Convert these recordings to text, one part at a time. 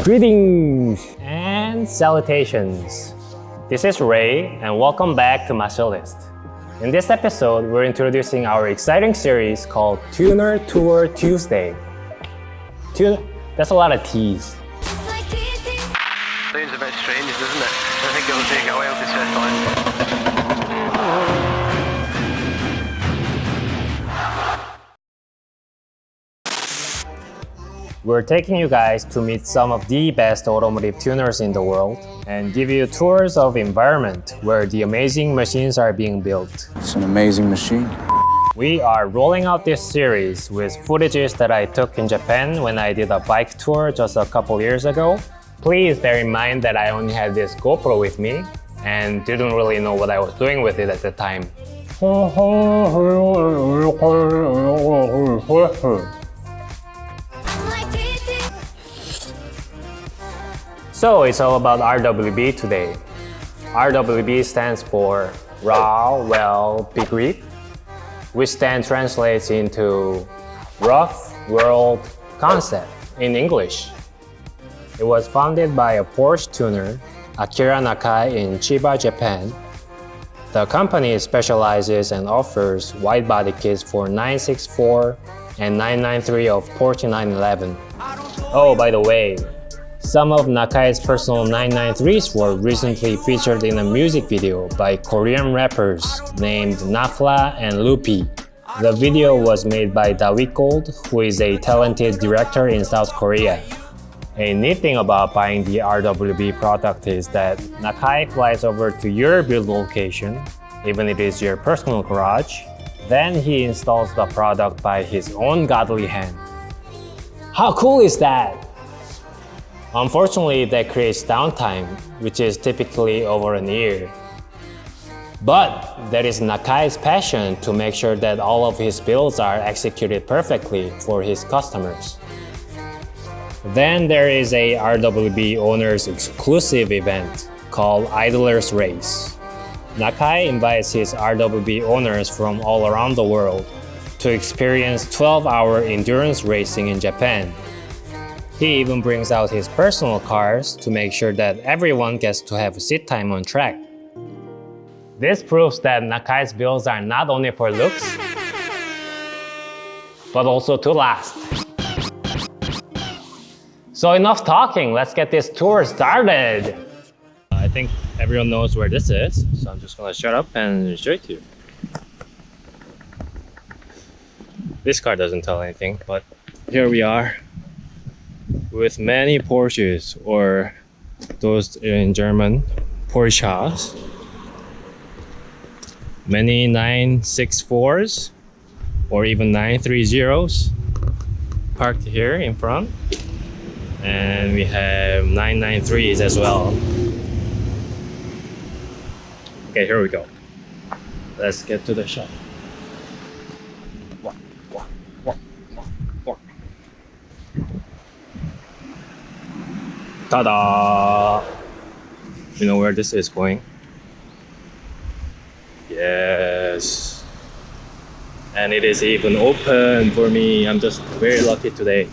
Greetings and salutations. This is Ray and welcome back to MASILIST. In this episode, we're introducing our exciting series called 튜너투어 Tuesday. That's a lot of T's. Sounds a bit strange, doesn't it? I think it'll take a while to settle in. We're taking you guys to meet some of the best automotive tuners in the world and give you tours of environment where the amazing machines are being built. It's an amazing machine. We are rolling out this series with footages that I took in Japan when I did a bike tour just a couple years ago. Please bear in mind that I only had this GoPro with me and didn't really know what I was doing with it at the time. So it's all about RWB today. RWB stands for Rauh Welt BEGRIEFF, which then translates into Rauh World Concept in English. It was founded by a Porsche tuner, Akira Nakai in Chiba, Japan. The company specializes and offers wide-body kits for 964 and 993 of Porsche 911. Oh, by the way, some of Nakai's personal 993s were recently featured in a music video by Korean rappers named Nafla and Lupi. The video was made by David Gold, who is a talented director in South Korea. A neat thing about buying the RWB product is that Nakai flies over to your build location, even if it is your personal garage, then he installs the product by his own godly hand. How cool is that? Unfortunately, that creates downtime, which is typically over an year. But that is Nakai's passion to make sure that all of his builds are executed perfectly for his customers. Then there is a RWB owners exclusive event called Idlers Race. Nakai invites his RWB owners from all around the world to experience 12-hour endurance racing in Japan. He even brings out his personal cars to make sure that everyone gets to have seat time on track. This proves that Nakai's builds are not only for looks, but also to last. So enough talking, let's get this tour started. I think everyone knows where this is, so I'm just gonna shut up and show it to you. This car doesn't tell anything, but here we are with many Porsches, or those in German, Porsches. Many 964s or even 930s parked here in front. And we have 993s as well. Okay, here we go. Let's get to the shop. Ta-da! You know where this is going? Yes. And it is even open for me. I'm just very lucky today.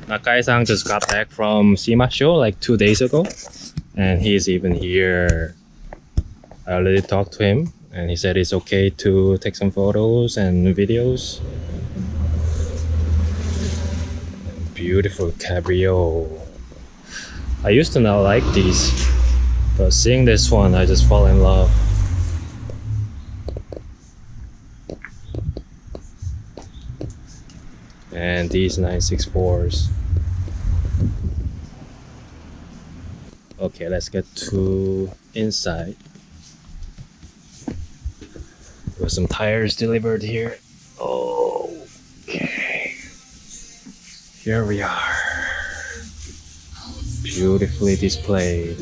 Nakai-san just got back from SEMA show like 2 days ago. And he's even here. I already talked to him and he said it's okay to take some photos and videos. Beautiful cabrio. I used to not like these, but seeing this one, I just fall in love. And these 964s. Okay, let's get to inside. With some tires delivered here. Okay. Here we are. Beautifully displayed.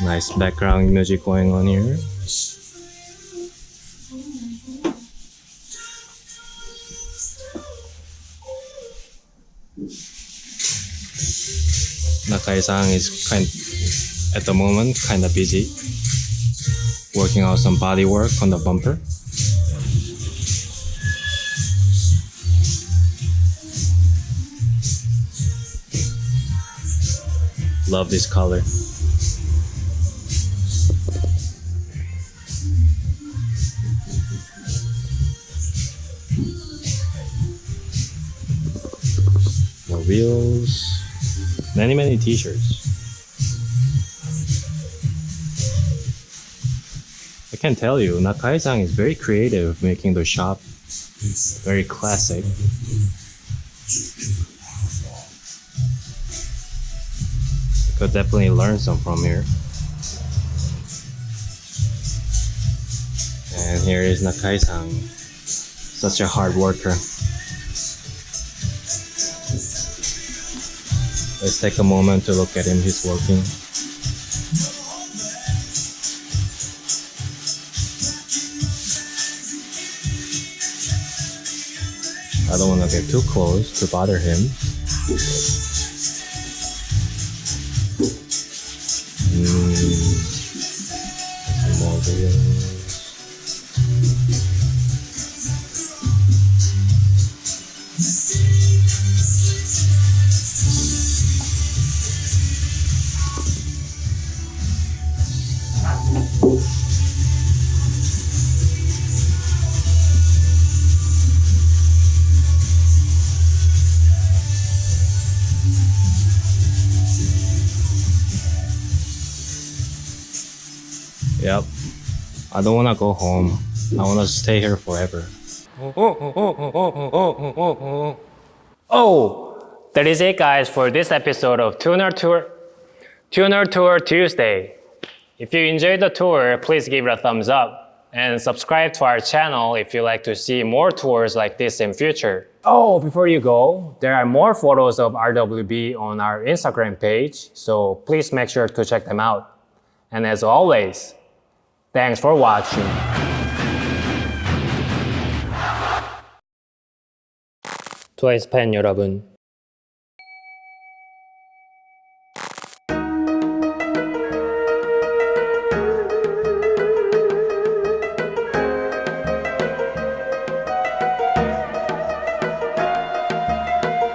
Nice background music going on here. Nakai-san is at the moment kind of busy working out some body work on the bumper. Love this color. More wheels. Many t-shirts. I can tell you, Nakai-san is very creative making the shop very classic. I could definitely learn some from here. And here is Nakai-san, such a hard worker. Let's take a moment to look at him, he's working. I don't want to get too close to bother him. Some more wheels. Yep. I don't want to go home. I want to stay here forever. Oh, that is it, guys, for this episode of 튜너투어 Tuesday. If you enjoyed the tour, please give it a thumbs up and subscribe to our channel if you like to see more tours like this in future. Oh, before you go, there are more photos of RWB on our Instagram page, so please make sure to check them out. And as always, thanks for watching. 트와이스 팬 여러분,